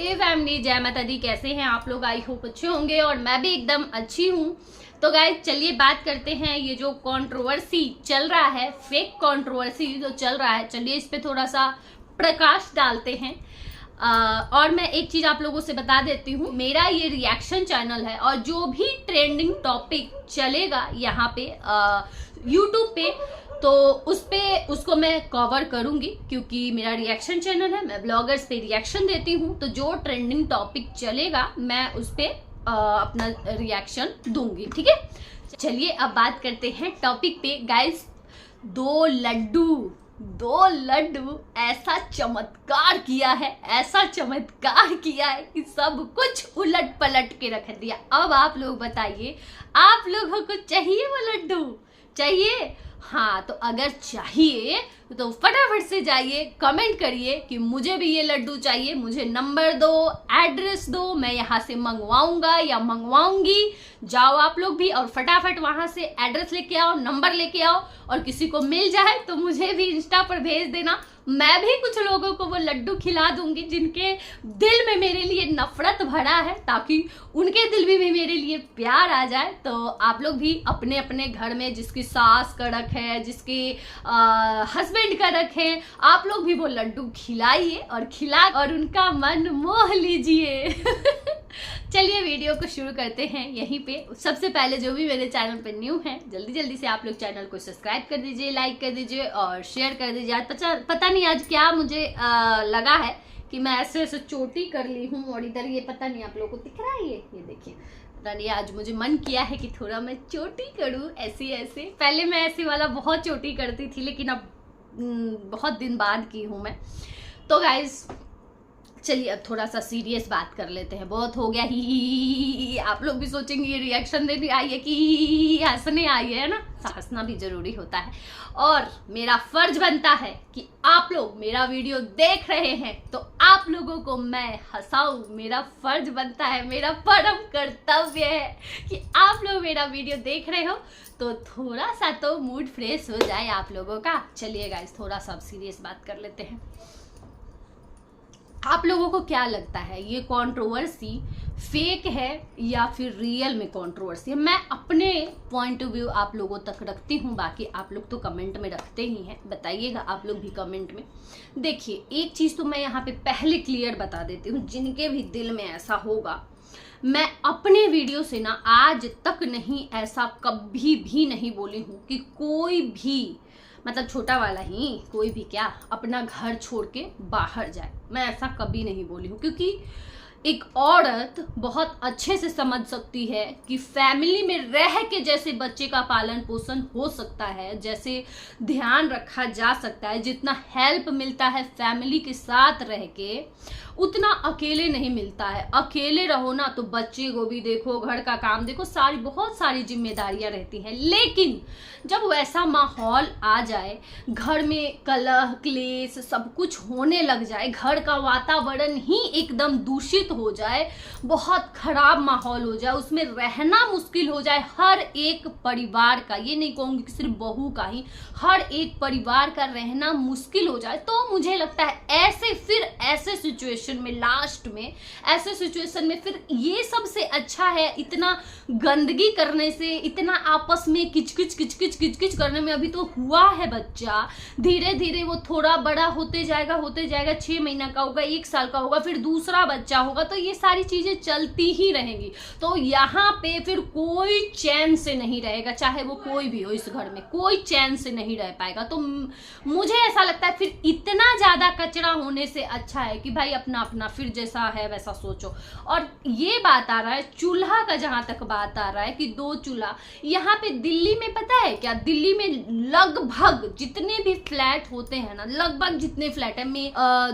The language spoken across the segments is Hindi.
ए फैमिली, जय माता दी। कैसे हैं आप लोग? आई होप अच्छे होंगे और मैं भी एकदम अच्छी हूँ। तो गाइस चलिए बात करते हैं, ये जो कंट्रोवर्सी चल रहा है, फेक कंट्रोवर्सी जो चल रहा है, चलिए इस पे थोड़ा सा प्रकाश डालते हैं। और मैं एक चीज आप लोगों से बता देती हूँ, मेरा ये रिएक्शन चैनल है और जो भी ट्रेंडिंग टॉपिक चलेगा यहाँ पे यूट्यूब पे, तो उसको मैं कवर करूंगी, क्योंकि मेरा रिएक्शन चैनल है, मैं ब्लॉगर्स पे रिएक्शन देती हूँ। तो जो ट्रेंडिंग टॉपिक चलेगा मैं उस पे अपना रिएक्शन दूंगी, ठीक है। चलिए अब बात करते हैं टॉपिक पे। गाइस, दो लड्डू ऐसा चमत्कार किया है, ऐसा चमत्कार किया है कि सब कुछ उलट पलट के रख दिया। अब आप लोग बताइए, आप लोगों को चाहिए वो लड्डू? चाहिए? हाँ, तो अगर चाहिए तो फटाफट से जाइए, कमेंट करिए कि मुझे भी ये लड्डू चाहिए, मुझे नंबर दो, एड्रेस दो, मैं यहाँ से मंगवाऊंगा या मंगवाऊंगी। जाओ आप लोग भी और फटाफट वहां से एड्रेस लेके आओ, नंबर लेके आओ, और किसी को मिल जाए तो मुझे भी इंस्टा पर भेज देना। मैं भी कुछ लोगों को वो लड्डू खिला दूंगी जिनके दिल में मेरे लिए नफरत भरा है, ताकि उनके दिल में मेरे लिए प्यार आ जाए। तो आप लोग भी अपने अपने घर में जिसकी सास कड़क है, जिसके हस्बैंड कड़क है, आप लोग भी वो लड्डू खिलाइए और उनका मन मोह लीजिए। चलिए वीडियो को शुरू करते हैं यहीं पे। सबसे पहले जो भी मेरे चैनल पे न्यू है, जल्दी जल्दी से आप लोग चैनल को सब्सक्राइब कर दीजिए, लाइक कर दीजिए और शेयर कर दीजिए। आज पता नहीं आज क्या मुझे लगा है कि मैं ऐसे ऐसे चोटी कर ली हूँ, और इधर ये पता नहीं आप लोगों को दिख रहा है, ये देखिए, पता नहीं आज मुझे मन किया है कि थोड़ा मैं चोटी करूँ ऐसे। पहले मैं ऐसे वाला बहुत चोटी करती थी, लेकिन अब बहुत दिन बाद की हूँ मैं। तो गाइज चलिए अब थोड़ा सा सीरियस बात कर लेते हैं। बहुत हो गया ही। आप लोग भी सोचेंगे ये रिएक्शन देने आई है कि हंसने आई है ना? हंसना भी जरूरी होता है, और मेरा फर्ज बनता है कि आप लोग मेरा वीडियो देख रहे हैं तो आप लोगों को मैं हंसाऊं। मेरा फर्ज बनता है, मेरा परम कर्तव्य है कि आप लोग मेरा वीडियो देख रहे हो तो थोड़ा सा तो मूड फ्रेश हो जाए आप लोगों का। चलिए गाइस थोड़ा सा सीरियस बात कर लेते हैं। आप लोगों को क्या लगता है, ये कंट्रोवर्सी फेक है या फिर रियल में कंट्रोवर्सी है? मैं अपने पॉइंट ऑफ व्यू आप लोगों तक रखती हूँ, बाकी आप लोग तो कमेंट में रखते ही हैं, बताइएगा आप लोग भी कमेंट में। देखिए एक चीज़ तो मैं यहाँ पे पहले क्लियर बता देती हूँ, जिनके भी दिल में ऐसा होगा, मैं अपने वीडियो से ना आज तक नहीं, ऐसा कभी भी नहीं बोली हूँ कि कोई भी, मतलब छोटा वाला ही, कोई भी क्या अपना घर छोड़ के बाहर जाए। मैं ऐसा कभी नहीं बोली हूँ, क्योंकि एक औरत बहुत अच्छे से समझ सकती है कि फैमिली में रह के जैसे बच्चे का पालन पोषण हो सकता है, जैसे ध्यान रखा जा सकता है, जितना हेल्प मिलता है फैमिली के साथ रह के, उतना अकेले नहीं मिलता है। अकेले रहो ना तो बच्चे को भी देखो, घर का काम देखो, बहुत सारी जिम्मेदारियां रहती हैं। लेकिन जब वैसा माहौल आ जाए, घर में कलह क्लेश सब कुछ होने लग जाए, घर का वातावरण ही एकदम दूषित हो जाए, बहुत खराब माहौल हो जाए, उसमें रहना मुश्किल हो जाए, हर एक परिवार का, ये नहीं कहूँगी कि सिर्फ बहू का ही, हर एक परिवार का रहना मुश्किल हो जाए, तो मुझे लगता है ऐसे सिचुएशन में, लास्ट में ऐसे सिचुएशन में फिर ये सबसे अच्छा है, इतना गंदगी करने से, इतना आपस में किचकिच करने में। अभी तो हुआ है बच्चा, धीरे धीरे वो थोड़ा बड़ा होते जाएगा, 6 महीना का होगा, 1 साल का होगा, फिर दूसरा बच्चा होगा, तो ये सारी चीजें चलती ही रहेंगी। तो यहाँ पे फिर कोई चैन से नहीं रहेगा, चाहे वो कोई भी हो, इस घर में कोई चैन से नहीं रह पाएगा। तो मुझे ऐसा लगता है फिर इतना ज्यादा कचरा होने से अच्छा है कि भाई अपना अपना फिर जैसा है वैसा सोचो। और ये बात आ रहा है चूल्हा का, जहां तक बात आ रहा है कि 2 चूल्हा, यहाँ पे दिल्ली में पता है क्या, दिल्ली में लगभग जितने भी फ्लैट होते हैं ना, लगभग जितने फ्लैट है में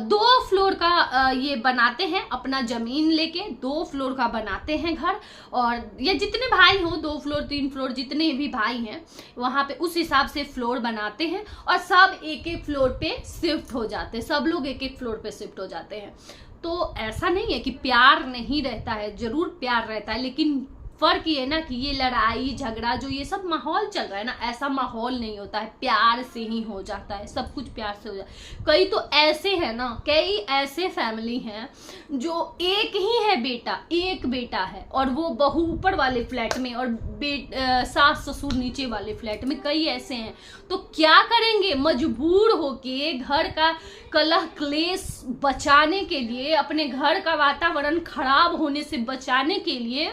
2 फ्लोर का ये बनाते हैं, अपना जमीन लेके 2 फ्लोर का बनाते हैं घर, और ये जितने भाई हो 2 फ्लोर 3 फ्लोर जितने भी भाई हैं वहां पे उस हिसाब से फ्लोर बनाते हैं, और सब एक एक फ्लोर पे शिफ्ट हो जाते हैं, सब लोग एक एक फ्लोर पे शिफ्ट हो जाते हैं। तो ऐसा नहीं है कि प्यार नहीं रहता है, जरूर प्यार रहता है, लेकिन फर्क ये ना कि ये लड़ाई झगड़ा जो ये सब माहौल चल रहा है ना, ऐसा माहौल नहीं होता है, प्यार से ही हो जाता है, सब कुछ प्यार से हो जाता है। कई तो ऐसे हैं ना, कई ऐसे फैमिली हैं जो एक ही है बेटा, एक बेटा है और वो बहू ऊपर वाले फ्लैट में और सास ससुर नीचे वाले फ्लैट में, कई ऐसे हैं। तो क्या करेंगे, मजबूर होके घर का कलह क्लेश बचाने के लिए, अपने घर का वातावरण खराब होने से बचाने के लिए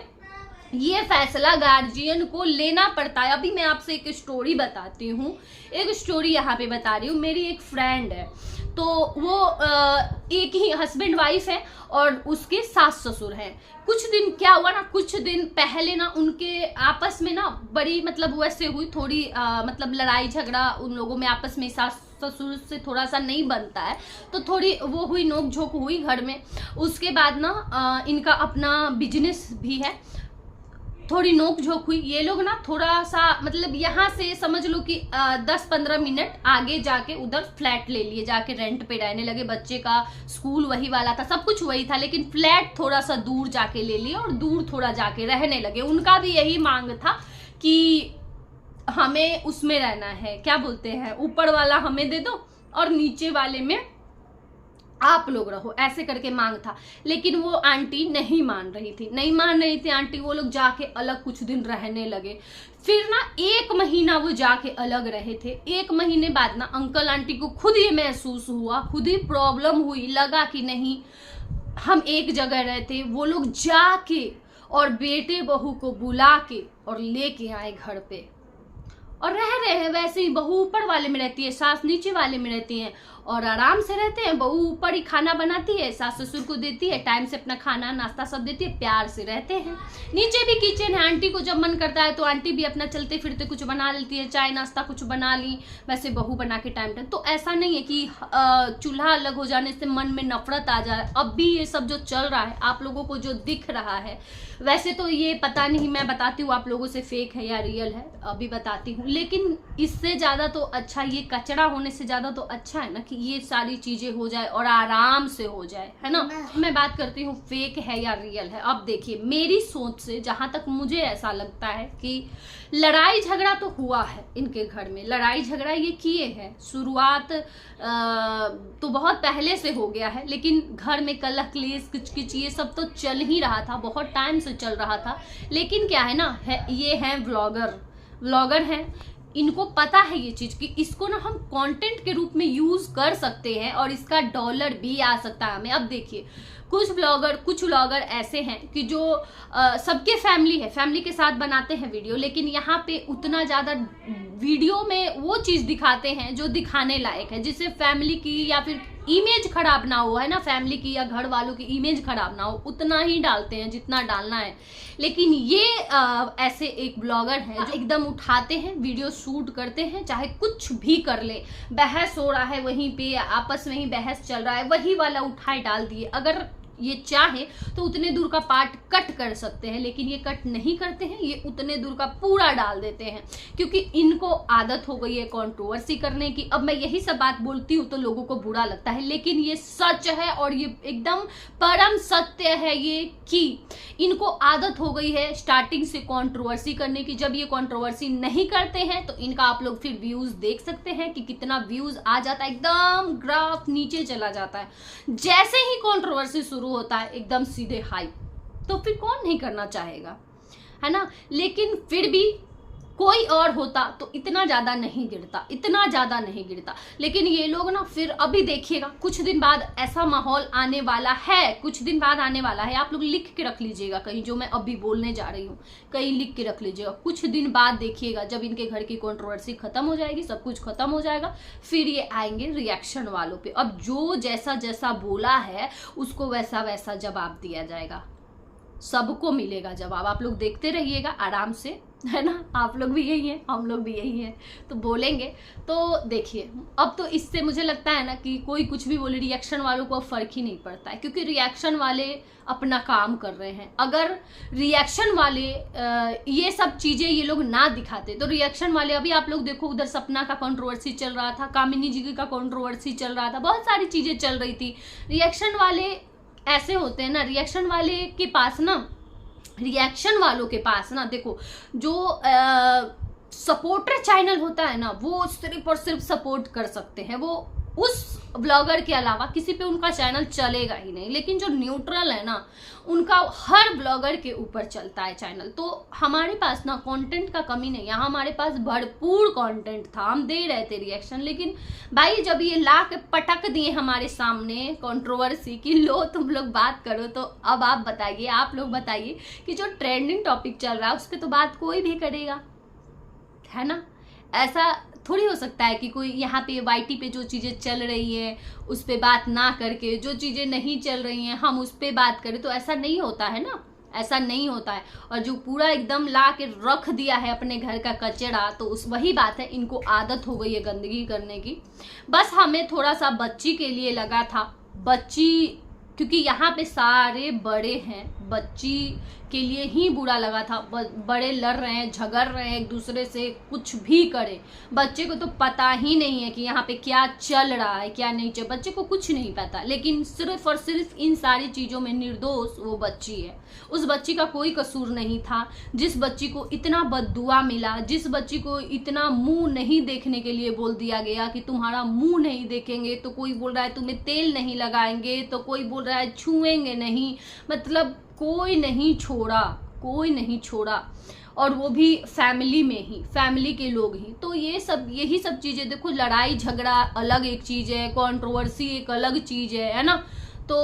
ये फैसला गार्जियन को लेना पड़ता है। अभी मैं आपसे एक स्टोरी बताती हूँ, एक स्टोरी यहाँ पे बता रही हूँ। मेरी एक फ्रेंड है, तो वो एक ही हस्बैंड वाइफ है और उसके सास ससुर हैं। कुछ दिन क्या हुआ ना, कुछ दिन पहले ना उनके आपस में ना बड़ी मतलब वैसे हुई थोड़ी मतलब लड़ाई झगड़ा उन लोगों में आपस में, सास ससुर से थोड़ा सा नहीं बनता है तो थोड़ी वो हुई, नोक झोंक हुई घर में। उसके बाद ना इनका अपना बिजनेस भी है, थोड़ी नोक झोंक हुई। ये लोग ना थोड़ा सा मतलब यहाँ से समझ लो कि 10-15 मिनट आगे जाके उधर फ्लैट ले लिए, जाके रेंट पे रहने लगे। बच्चे का स्कूल वही वाला था, सब कुछ वही था, लेकिन फ्लैट थोड़ा सा दूर जाके ले लिए और दूर थोड़ा जाके रहने लगे। उनका भी यही मांग था कि हमें उसमें रहना है, क्या बोलते हैं, ऊपर वाला हमें दे दो और नीचे वाले में आप लोग रहो, ऐसे करके मांग था। लेकिन वो आंटी नहीं मान रही थी आंटी। वो लोग जाके अलग कुछ दिन रहने लगे। फिर ना 1 महीना वो जाके अलग रहे थे। 1 महीने बाद ना अंकल आंटी को खुद ये महसूस हुआ, खुद ही प्रॉब्लम हुई, लगा कि नहीं हम एक जगह रहते। वो लोग जाके और बेटे बहू को बुला के और लेके आए घर पे और रह रहे हैं वैसे ही। बहू ऊपर वाले में रहती है, सास नीचे वाले में रहती है और आराम से रहते हैं। बहू ऊपर ही खाना बनाती है, सास ससुर को देती है, टाइम से अपना खाना नाश्ता सब देती है, प्यार से रहते हैं। नीचे भी किचन है, आंटी को जब मन करता है तो आंटी भी अपना चलते फिरते कुछ बना लेती है, चाय नाश्ता कुछ बना ली, वैसे बहू बना के टाइम टाइम। तो ऐसा नहीं है कि चूल्हा अलग हो जाने से मन में नफरत आ जाए। अब भी ये सब जो चल रहा है, आप लोगों को जो दिख रहा है, वैसे तो ये पता नहीं, मैं बताती हूँ आप लोगों से फेक है या रियल है, अभी बताती हूँ। लेकिन इससे ज्यादा तो अच्छा, ये कचरा होने से ज्यादा तो अच्छा है ना कि ये सारी चीजें हो जाए और आराम से हो जाए, है ना। मैं बात करती हूँ फेक है या रियल है। अब देखिए मेरी सोच से जहां तक मुझे ऐसा लगता है कि लड़ाई झगड़ा तो हुआ है इनके घर में, लड़ाई झगड़ा ये किए हैं। शुरुआत तो बहुत पहले से हो गया है, लेकिन घर में कलह क्लेश किचकिच ये सब तो चल ही रहा था, बहुत टाइम से चल रहा था। लेकिन क्या है ना, ये हैं व्लॉगर हैं, इनको पता है ये चीज कि इसको ना हम कंटेंट के रूप में यूज कर सकते हैं और इसका डॉलर भी आ सकता है हमें। अब देखिए कुछ व्लॉगर ऐसे हैं कि जो सबके फैमिली के साथ बनाते हैं वीडियो, लेकिन यहाँ पे उतना ज्यादा वीडियो में वो चीज दिखाते हैं जो दिखाने लायक है, जिससे फैमिली की या फिर इमेज खराब ना हो, है ना, फैमिली की या घर वालों की इमेज खराब ना हो, उतना ही डालते हैं जितना डालना है। लेकिन ये ऐसे एक ब्लॉगर है जो एकदम उठाते हैं, वीडियो शूट करते हैं, चाहे कुछ भी कर ले, बहस हो रहा है वहीं पे, आपस में ही बहस चल रहा है, वही वाला उठाए डाल दिए। अगर ये चाहे तो उतने दूर का पार्ट कट कर सकते हैं, लेकिन ये कट नहीं करते हैं, ये उतने दूर का पूरा डाल देते हैं, क्योंकि इनको आदत हो गई है कंट्रोवर्सी करने की। अब मैं यही सब बात बोलती हूँ तो लोगों को बुरा लगता है, लेकिन ये सच है और ये एकदम परम सत्य है ये कि इनको आदत हो गई है स्टार्टिंग से कंट्रोवर्सी करने की। जब ये कंट्रोवर्सी नहीं करते हैं तो इनका आप लोग फिर व्यूज देख सकते हैं कि कितना व्यूज आ जाता है, एकदम ग्राफ नीचे चला जाता है। जैसे ही कंट्रोवर्सी शुरू होता है एकदम सीधे हाई, तो फिर कौन नहीं करना चाहेगा, है ना। लेकिन फिर भी कोई और होता तो इतना ज्यादा नहीं गिरता, लेकिन ये लोग ना फिर अभी देखिएगा कुछ दिन बाद ऐसा माहौल आने वाला है, कुछ दिन बाद आने वाला है। आप लोग लिख के रख लीजिएगा कहीं, जो मैं अभी बोलने जा रही हूँ कहीं लिख के रख लीजिएगा। कुछ दिन बाद देखिएगा जब इनके घर की कंट्रोवर्सी खत्म हो जाएगी, सब कुछ खत्म हो जाएगा, फिर ये आएंगे रिएक्शन वालों पे। अब जो जैसा बोला है उसको वैसा वैसा जवाब दिया जाएगा, सबको मिलेगा जवाब। आप लोग देखते रहिएगा आराम से, है ना। आप लोग भी यही हैं, हम लोग भी यही हैं, तो बोलेंगे। तो देखिए अब तो इससे मुझे लगता है ना कि कोई कुछ भी बोले, रिएक्शन वालों को फर्क ही नहीं पड़ता है, क्योंकि रिएक्शन वाले अपना काम कर रहे हैं। अगर रिएक्शन वाले ये सब चीजें ये लोग ना दिखाते तो रिएक्शन वाले, अभी आप लोग देखो उधर सपना का कंट्रोवर्सी चल रहा था, कामिनी जी का कंट्रोवर्सी चल रहा था, बहुत सारी चीजें चल रही थी। रिएक्शन वाले ऐसे होते हैं ना, रिएक्शन वाले के पास ना रिएक्शन वालों के पास ना देखो, जो सपोर्टर चैनल होता है ना, वो सिर्फ और सिर्फ सपोर्ट कर सकते हैं, वो उस ब्लॉगर के अलावा किसी पे उनका चैनल चलेगा ही नहीं। लेकिन जो न्यूट्रल है ना, उनका हर ब्लॉगर के ऊपर चलता है चैनल। तो हमारे पास ना कंटेंट का कमी नहीं, यहाँ हमारे पास भरपूर कंटेंट था, हम दे रहे थे रिएक्शन। लेकिन भाई जब ये ला के पटक दिए हमारे सामने कंट्रोवर्सी की, लो तुम लोग बात करो, तो अब आप बताइए, आप लोग बताइए कि जो ट्रेंडिंग टॉपिक चल रहा है उस पर तो बात कोई भी करेगा, है ना। ऐसा थोड़ी हो सकता है कि कोई यहाँ पे वाईटी पे जो चीज़ें चल रही है उस पे बात ना करके जो चीज़ें नहीं चल रही हैं हम उस पे बात करें, तो ऐसा नहीं होता है ना, ऐसा नहीं होता है। और जो पूरा एकदम ला के रख दिया है अपने घर का कचरा, तो उस वही बात है, इनको आदत हो गई है गंदगी करने की। बस हमें थोड़ा सा बच्ची के लिए लगा था, बच्ची क्योंकि यहाँ पे सारे बड़े हैं, बच्ची के लिए ही बुरा लगा था। बड़े लड़ रहे हैं, झगड़ रहे हैं एक दूसरे से, कुछ भी करे, बच्चे को तो पता ही नहीं है कि यहाँ पे क्या चल रहा है क्या नहीं चल, बच्चे को कुछ नहीं पता। लेकिन सिर्फ और सिर्फ इन सारी चीज़ों में निर्दोष वो बच्ची है। उस बच्ची का कोई कसूर नहीं था। जिस बच्ची को इतना बद्दुआ मिला, जिस बच्ची को इतना मुंह नहीं देखने के लिए बोल दिया गया कि तुम्हारा मुंह नहीं देखेंगे, तो कोई बोल रहा है तुम्हें तेल नहीं लगाएंगे, तो कोई बोल रहा है छुएंगे नहीं, मतलब कोई नहीं छोड़ा, कोई नहीं छोड़ा, और वो भी फैमिली में ही, फैमिली के लोग ही। तो ये सब, यही सब चीज़ें देखो, लड़ाई झगड़ा अलग एक चीज़ है, कंट्रोवर्सी एक अलग चीज़ है ना, तो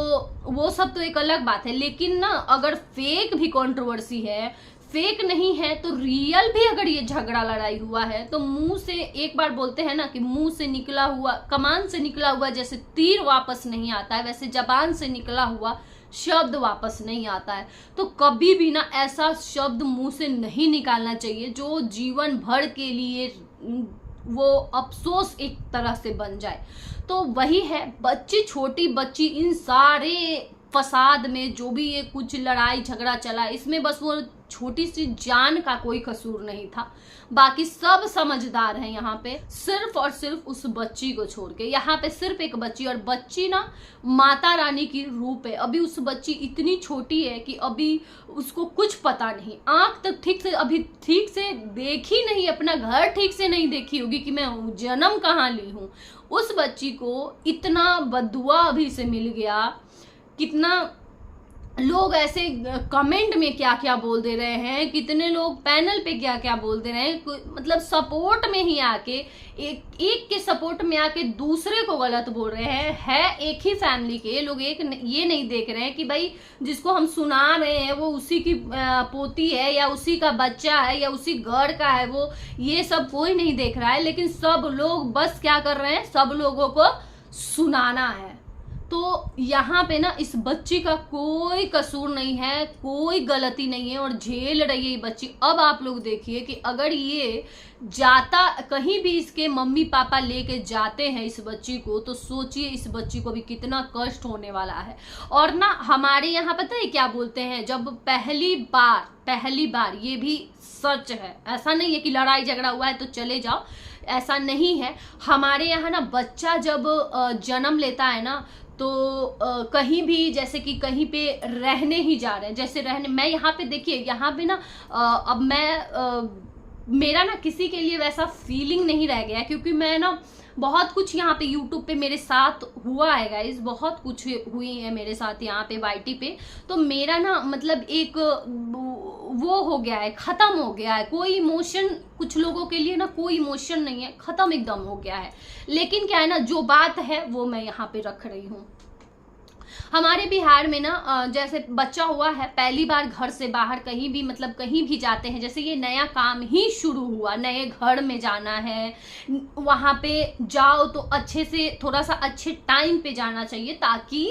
वो सब तो एक अलग बात है। लेकिन ना अगर फेक भी कंट्रोवर्सी है, फेक नहीं है तो रियल भी अगर ये झगड़ा लड़ाई हुआ है, तो मुंह से, एक बार बोलते हैं ना कि मुंह से निकला हुआ, कमान से निकला हुआ जैसे तीर वापस नहीं आता है, वैसे जबान से निकला हुआ शब्द वापस नहीं आता है। तो कभी भी ना ऐसा शब्द मुंह से नहीं निकालना चाहिए जो जीवन भर के लिए वो अफसोस एक तरह से बन जाए। तो वही है, बच्ची, छोटी बच्ची, इन सारे फसाद में जो भी ये कुछ लड़ाई झगड़ा चला, इसमें बस वो छोटी सी जान का कोई कसूर नहीं था, बाकी सब समझदार हैं यहाँ पे, सिर्फ और सिर्फ उस बच्ची को छोड़ के। यहाँ पे सिर्फ एक बच्ची, और बच्ची ना माता रानी की रूप है। अभी उस बच्ची इतनी छोटी है कि अभी उसको कुछ पता नहीं, आंख तक ठीक से अभी ठीक से देखी नहीं, अपना घर ठीक से नहीं देखी होगी कि मैं जन्म कहाँ ली हूँ। उस बच्ची को इतना बद्दुआ अभी से मिल गया, कितना लोग ऐसे कमेंट में क्या क्या बोल दे रहे हैं, कितने लोग पैनल पे क्या क्या बोल दे रहे हैं, मतलब सपोर्ट में ही आके, एक के सपोर्ट में आके दूसरे को गलत बोल रहे हैं। है एक ही फैमिली के लोग, एक ये नहीं देख रहे हैं कि भाई जिसको हम सुना रहे हैं वो उसी की पोती है या उसी का बच्चा है या उसी घर का है, वो ये सब कोई नहीं देख रहा है। लेकिन सब लोग बस क्या कर रहे हैं, सब लोगों को सुनाना है। तो यहाँ पे ना इस बच्ची का कोई कसूर नहीं है, कोई गलती नहीं है, और झेल रही है ये बच्ची। अब आप लोग देखिए कि अगर ये जाता कहीं भी, इसके मम्मी पापा लेके जाते हैं इस बच्ची को, तो सोचिए इस बच्ची को भी कितना कष्ट होने वाला है। और ना हमारे यहाँ पता है क्या बोलते हैं, जब पहली बार, ये भी सच है, ऐसा नहीं है कि लड़ाई झगड़ा हुआ है तो चले जाओ, ऐसा नहीं है। हमारे यहाँ ना बच्चा जब जन्म लेता है ना, तो कहीं भी, जैसे कि कहीं पे रहने ही जा रहे हैं, जैसे रहने, मैं यहाँ पे देखिए, यहाँ पे ना अब मैं मेरा ना किसी के लिए वैसा फीलिंग नहीं रह गया, क्योंकि मैं ना बहुत कुछ यहाँ पे यूट्यूब पे मेरे साथ हुआ है गाइज, बहुत कुछ हुई है मेरे साथ यहाँ पे वाईटी पे। तो मेरा ना मतलब एक वो हो गया है, खत्म हो गया है, कोई इमोशन, कुछ लोगों के लिए ना कोई इमोशन नहीं है, खत्म एकदम हो गया है। लेकिन क्या है ना, जो बात है वो मैं यहाँ पे रख रही हूँ। हमारे बिहार में ना जैसे बच्चा हुआ है, पहली बार घर से बाहर कहीं भी, मतलब कहीं भी जाते हैं, जैसे ये नया काम ही शुरू हुआ, नए घर में जाना है, वहाँ पे जाओ तो अच्छे से, थोड़ा सा अच्छे टाइम पे जाना चाहिए, ताकि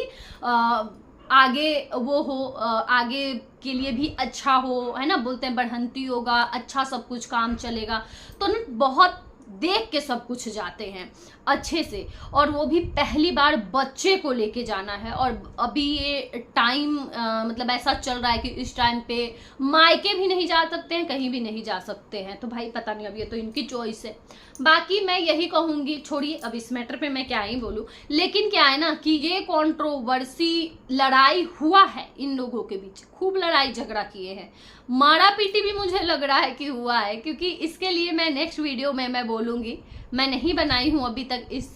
आगे वो हो, आगे के लिए भी अच्छा हो, है ना, बोलते हैं बढ़ंती होगा, अच्छा सब कुछ काम चलेगा। तो ना बहुत देख के सब कुछ जाते हैं अच्छे से, और वो भी पहली बार बच्चे को लेके जाना है। और अभी ये टाइम मतलब ऐसा चल रहा है कि इस टाइम पे मायके भी नहीं जा सकते हैं, कहीं भी नहीं जा सकते हैं। तो भाई पता नहीं, अब ये तो इनकी चॉइस है। बाकी मैं यही कहूंगी, छोड़िए अब इस मैटर पे मैं क्या ही बोलूं, लेकिन क्या है ना कि ये कंट्रोवर्सी लड़ाई हुआ है इन लोगों के बीच, खूब लड़ाई झगड़ा किए हैं, मारा पीटी भी मुझे लग रहा है कि हुआ है, क्योंकि इसके लिए मैं नेक्स्ट वीडियो में मैं बोलूंगी। मैं नहीं बनाई हूं अभी तक इस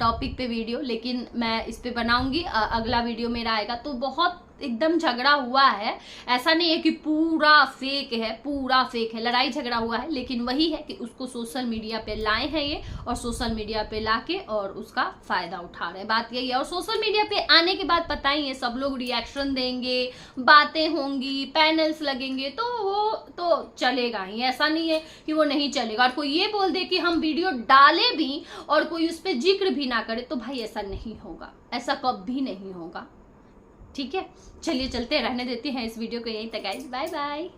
टॉपिक पे वीडियो, लेकिन मैं इस पे बनाऊंगी। अगला वीडियो मेरा आएगा तो बहुत एकदम झगड़ा हुआ है, ऐसा नहीं है कि पूरा फेक है, पूरा फेक है, लड़ाई झगड़ा हुआ है। लेकिन वही है कि उसको सोशल मीडिया पे लाए हैं ये, और सोशल मीडिया पे लाके और उसका फायदा उठा रहे हैं, बात यही है। और सोशल मीडिया पे आने के बाद पता ही है, सब लोग रिएक्शन देंगे, बातें होंगी, पैनल्स लगेंगे, तो वो तो चलेगा ही, ऐसा नहीं है कि वो नहीं चलेगा। और कोई ये बोल दे कि हम वीडियो डाले भी और कोई उस पर जिक्र भी ना करे, तो भाई ऐसा नहीं होगा, ऐसा कभी नहीं होगा। ठीक है, चलिए चलते, रहने देते हैं इस वीडियो को यहीं तक गाइस, बाय बाय।